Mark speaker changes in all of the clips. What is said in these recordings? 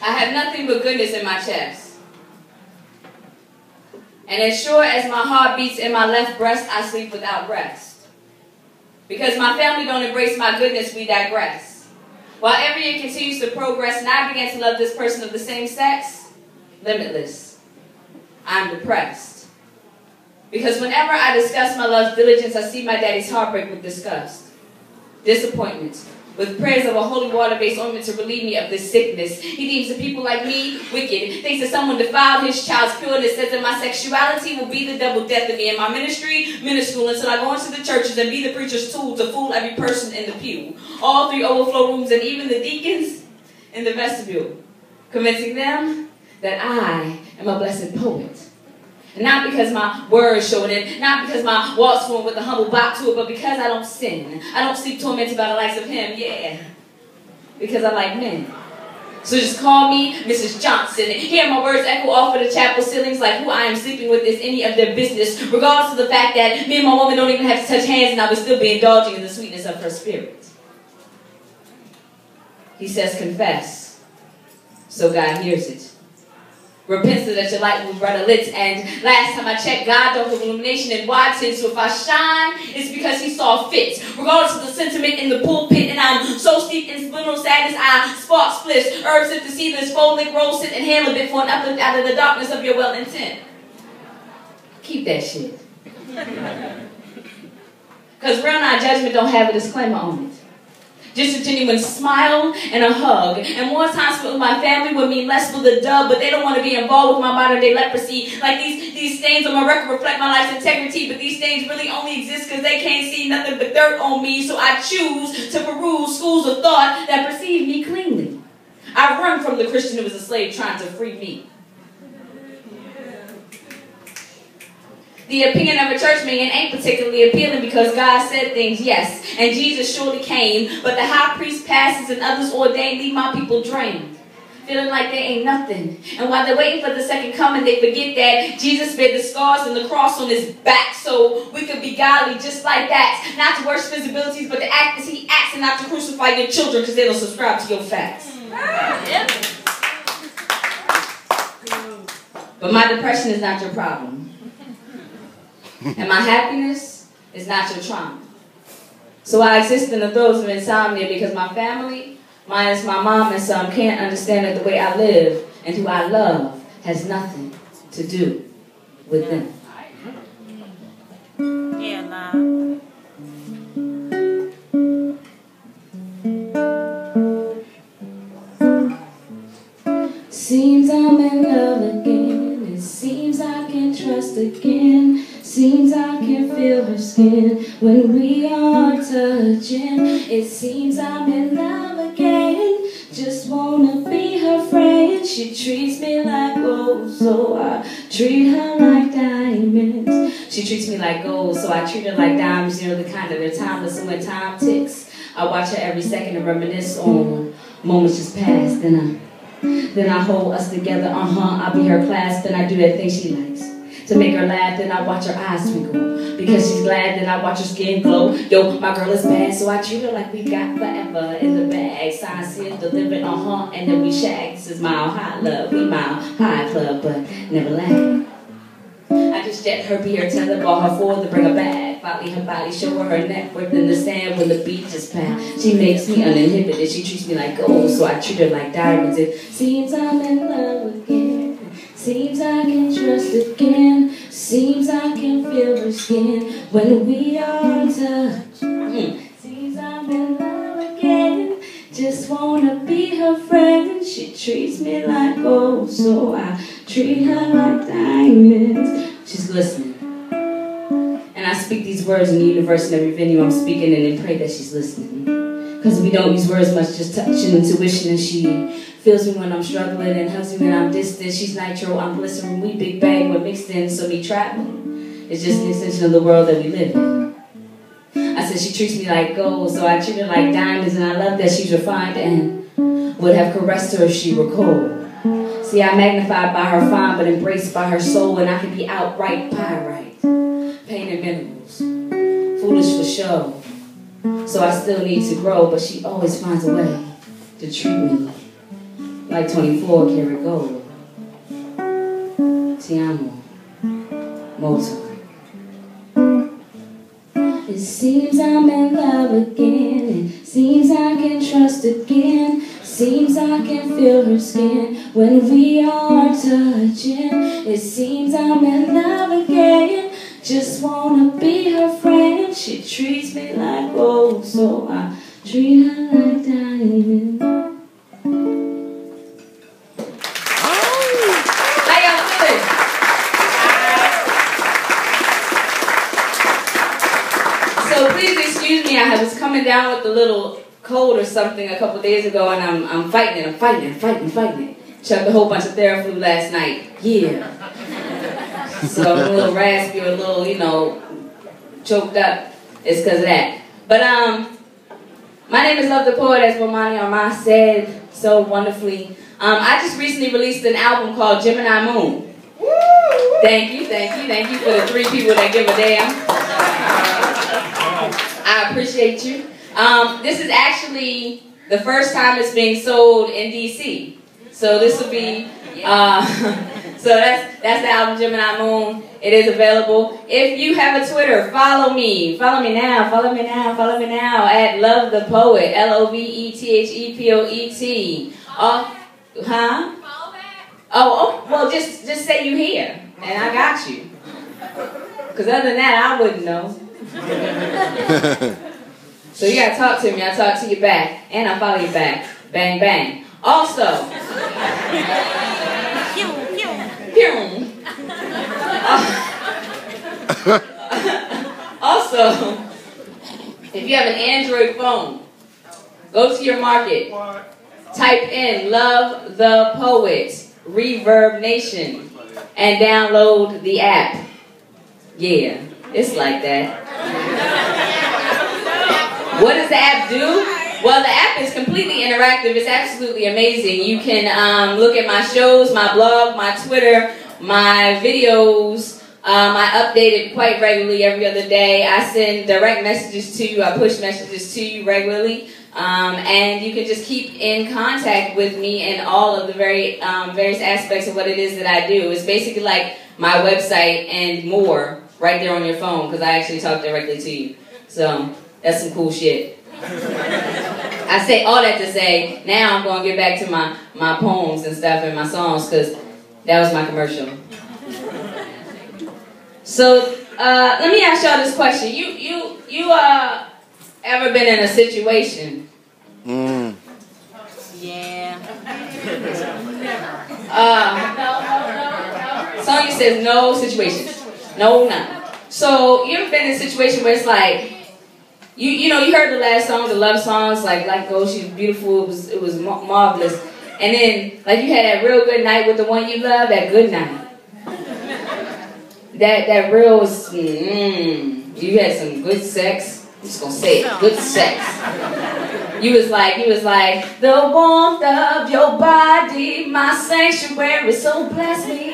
Speaker 1: I have nothing but goodness in my chest. And as sure as my heart beats in my left breast, I sleep without rest. Because my family don't embrace my goodness, we digress. While every year continues to progress, and I began to love this person of the same sex, limitless. I'm depressed. Because whenever I discuss my love's diligence, I see my daddy's heartbreak with disgust. Disappointment. With prayers of a holy water-based ointment to relieve me of this sickness. He deems the people like me wicked. Thinks that someone defiled his child's pureness. Says that my sexuality will be the double death of me. And my ministry, minuscule, until I go into the churches and be the preacher's tool to fool every person in the pew. All 3 overflow rooms and even the deacons in the vestibule. Convincing them that I am a blessed poet. And not because my words showing it, not because my walk's flowing with a humble bop to it, but because I don't sin. I don't sleep tormented by the likes of him, yeah. Because I like men. So just call me Mrs. Johnson. Hear my words echo off of the chapel ceilings like who I am sleeping with is any of their business, regardless of the fact that me and my woman don't even have to touch hands and I would still be indulging in the sweetness of her spirit. He says confess, so God hears it. Repent so that your light will be brighter lit. And last time I checked, God don't have illumination in wide-tin. So if I shine, it's because he saw fit. Regardless of the sentiment in the pulpit. And I'm so steeped in subliminal sadness, I spark splits. Herbs sit to see this fold-lick roll, sit and handle a bit for an uplift out of the darkness of your well intent. Keep that shit. Because real non-judgment don't have a disclaimer on it. Just a genuine smile and a hug. And more times with my family would mean less with a dub, but they don't want to be involved with my modern-day leprosy. Like these stains on my record reflect my life's integrity, but these stains really only exist because they can't see nothing but dirt on me, so I choose to peruse schools of thought that perceive me cleanly. I run from the Christian who was a slave trying to free me. The opinion of a church man ain't particularly appealing because God said things, yes, and Jesus surely came, but the high priest passes and others ordained leave my people drained, feeling like they ain't nothing. And while they're waiting for the second coming, they forget that Jesus bear the scars and the cross on his back so we could be godly just like that. Not to worship his abilities, but to act as he acts and not to crucify your children because they don't subscribe to your facts. Yep. But my depression is not your problem. And my happiness is not your trauma. So I exist in the throes of insomnia because my family, minus my mom and some, can't understand that the way I live and who I love has nothing to do with them.
Speaker 2: Yeah, nah.
Speaker 1: Seems I'm in love again. It seems I can trust again. Seems I can feel her skin when we are touching. It seems I'm in love again. Just wanna be her friend. She treats me like gold, so I treat her like diamonds. She treats me like gold, so I treat her like diamonds. You know, the kind that are timeless. So when time ticks, I watch her every second and reminisce on moments just past. Then I hold us together. I'll be her clasp, and I do that thing she likes. To make her laugh, then I watch her eyes twinkle. Because she's glad, then I watch her skin glow. Yo, my girl is bad, so I treat her like we got forever in the bag. Signed, sealed, delivered, and then we shag. This is Mile High Love, we Mile High Club, but never lag. I just jet her, be her tether, ball her forward to bring her back. Volley her body, show her her neck, work in the sand when the beat just pass. She makes me uninhibited, she treats me like gold, so I treat her like diamonds. It seems I'm in love again. Seems I can trust again. Seems I can feel her skin when we are in touch. Seems I'm in love again. Just wanna be her friend. She treats me like gold, so I treat her like diamonds. She's listening. And I speak these words in the universe in every venue I'm speaking in and pray that she's listening. Because we don't use words much, just touch and intuition, and she feels me when I'm struggling and hugs me when I'm distant. She's nitro, I'm glycerin, we big bang, we're mixed in, so me traveling. It's just an extension of the world that we live in. I said she treats me like gold, so I treat her like diamonds, and I love that she's refined and would have caressed her if she were cold. See, I'm magnified by her fine, but embraced by her soul, and I can be outright pyrite. Pain and minerals, foolish for show. So I still need to grow, but she always finds a way to treat me like 24 karat gold. Tiana Mozart. It seems I'm in love again. It seems I can trust again. Seems I can feel her skin when we are touching. It seems I'm in love again. Just wanna be her friend. She treats me like gold, so I treat her like diamond. How y'all feeling? So please excuse me, I was coming down with a little cold or something a couple days ago, and I'm fighting it. Chugged a whole bunch of Theraflu last night. Yeah. So I'm a little raspy or a little, you know, choked up. It's because of that. But my name is Love the Poet, as Bomani Armand said so wonderfully. I just recently released an album called Gemini Moon. Thank you for the 3 people that give a damn. I appreciate you. This is actually the first time it's being sold in DC. So this will be, so that's the album Gemini Moon. It is available. If you have a Twitter, follow me. Follow me now at Love the Poet, LOVETHEPOET. Huh? Oh, well, just say you here, and I got you. Because other than that, I wouldn't know. So you gotta talk to me, I talk to you back, and I follow you back. Bang, bang. Also, also, if you have an Android phone, go to your market, type in Love the Poet, Reverb Nation, and download the app. Yeah, it's like that. What does the app do? Well, the app is completely interactive. It's absolutely amazing. You can look at my shows, my blog, my Twitter, my videos. I update it quite regularly every other day. I send direct messages to you. I push messages to you regularly. And you can just keep in contact with me and all of the various aspects of what it is that I do. It's basically like my website and more right there on your phone, because I actually talk directly to you. So that's some cool shit. I say all that to say, now I'm going to get back to my poems and stuff and my songs, because that was my commercial. So let me ask y'all this question. You ever been in a situation?
Speaker 2: Yeah.
Speaker 1: Sonya says no situations. No, none. So you ever been in a situation where it's like, you know, you heard the last song, the love songs, like Go, She's Beautiful, it was marvelous. And then, like, you had that real good night with the one you love, that good night. That real was, you had some good sex. I'm just gonna say it, good sex. You was like, the warmth of your body, my sanctuary, so bless me.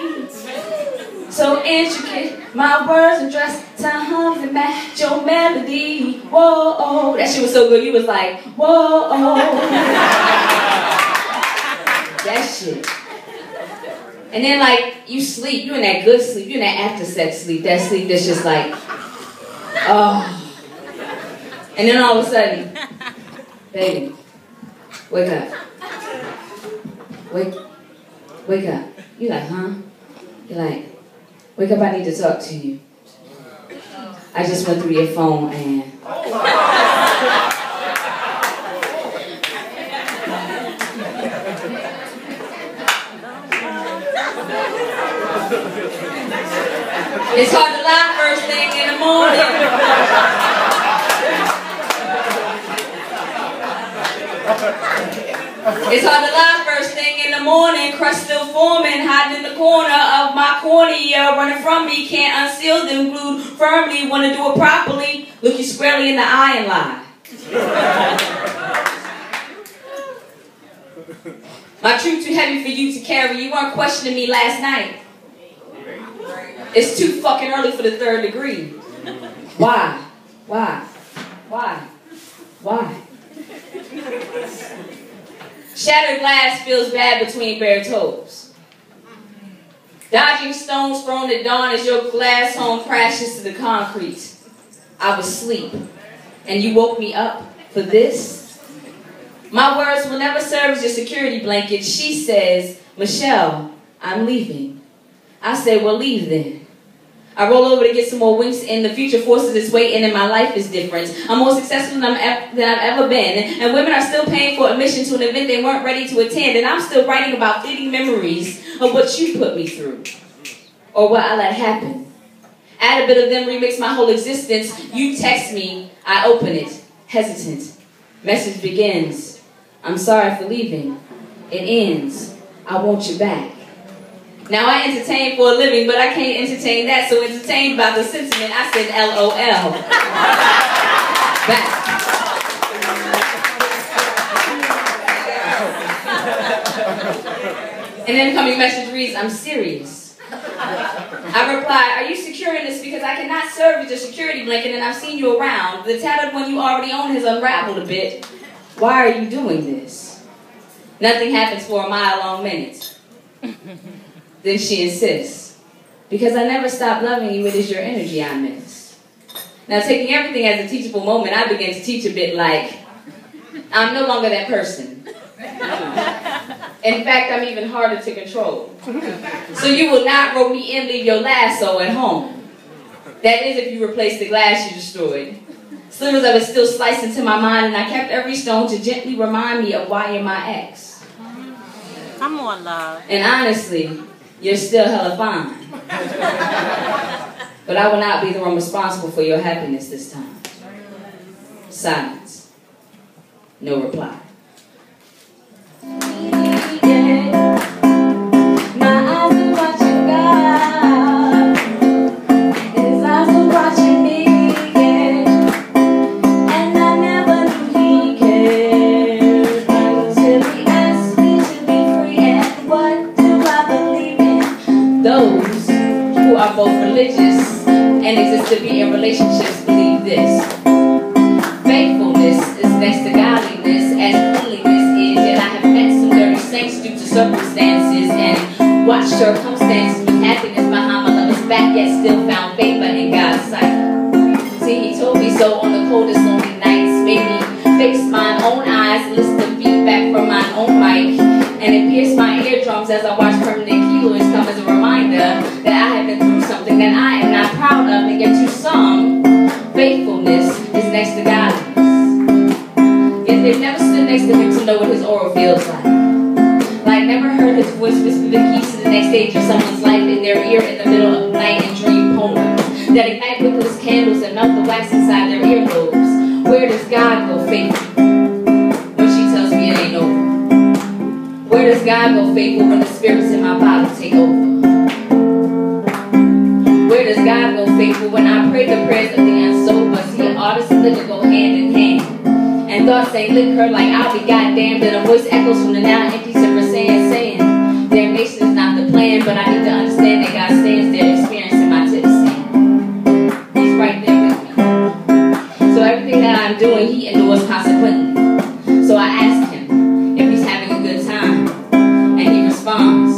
Speaker 1: So intricate, my words are dressed to hum and match your melody. Whoa, that shit was so good. You was like, whoa, that shit. And then, like, you sleep. You in that good sleep. You in that after sex sleep. That sleep that's just like, oh. And then all of a sudden, baby, wake up. Wake up. You like, huh? You're like, wake up, I need to talk to you. I just went through your phone and... It's hard to lie first thing in the morning. It's hard to lie first thing in the morning. Crust still forming, hiding in the corner of my cornea. Running from me, can't unseal them, glued firmly. Wanna do it properly, look you squarely in the eye and lie. My truth too heavy for you to carry. You weren't questioning me last night. It's too fucking early for the 3rd degree. Why? Shattered glass feels bad between bare toes. Dodging stones thrown at dawn as your glass home crashes to the concrete. I was asleep, and you woke me up for this? My words will never serve as your security blanket. She says, Michelle, I'm leaving. I say, well, leave then. I roll over to get some more winks in. The future forces its way in, and my life is different. I'm more successful than I've ever been. And women are still paying for admission to an event they weren't ready to attend. And I'm still writing about fleeting memories of what you put me through. Or what I let happen. Add a bit of them, remix my whole existence. You text me, I open it, hesitant. Message begins. I'm sorry for leaving. It ends. I want you back. Now I entertain for a living, but I can't entertain that, so entertained by the sentiment, I said LOL. Back. An incoming message reads, I'm serious. I reply, are you securing this because I cannot serve as your security blanket and I've seen you around. The tattered one you already own has unraveled a bit. Why are you doing this? Nothing happens for a mile-long minute. Then she insists, because I never stopped loving you, it is your energy I miss. Now taking everything as a teachable moment, I began to teach a bit like, I'm no longer that person. In fact, I'm even harder to control. So you will not rope me in, leave your lasso at home. That is if you replace the glass you destroyed. Slivers of it still sliced into my mind, and I kept every stone to gently remind me of why you're my ex.
Speaker 2: Come on, love.
Speaker 1: And honestly, you're still hella fine. But I will not be the one responsible for your happiness this time. Silence. No reply. Those who are both religious and exist to be in relationships believe this. Faithfulness is next to godliness, as cleanliness is, yet I have met some dirty saints due to circumstances and watched circumstances with happiness behind my lover's back, yet still found favor in God's sight. See, he told me so on the coldest lonely nights, made me fix mine own eyes, listen to feedback from mine own mic, and it pierced my eardrums as I watched permanent keloids come as a reminder that I have been through something that I am not proud of, and yet to some, faithfulness is next to godliness. Yet they've never stood next to him to know what his aura feels like. Like never heard his voice whisper the keys to the next stage of someone's life in their ear in the middle of the night and dream poems that ignite wickless candles and melt the wax inside their earlobes. Where does God go faithful when she tells me it ain't over? Where does God go faithful when the spirits in my bottle take over? Where does God go faithful when I pray the prayers of the unsober? See, artists and liquor go hand in hand. And thoughts say lick her like I'll be goddamned. And a voice echoes from the now empty silver saying, damnation is not the plan, but I need to understand that God stands there experiencing my tips saying, he's right there with me. So everything that I'm doing, he endures consequently. So I asked him if he's having a good time. And he responds,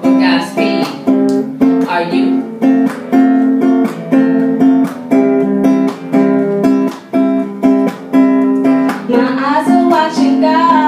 Speaker 1: with Godspeed, are you? My eyes are watching God.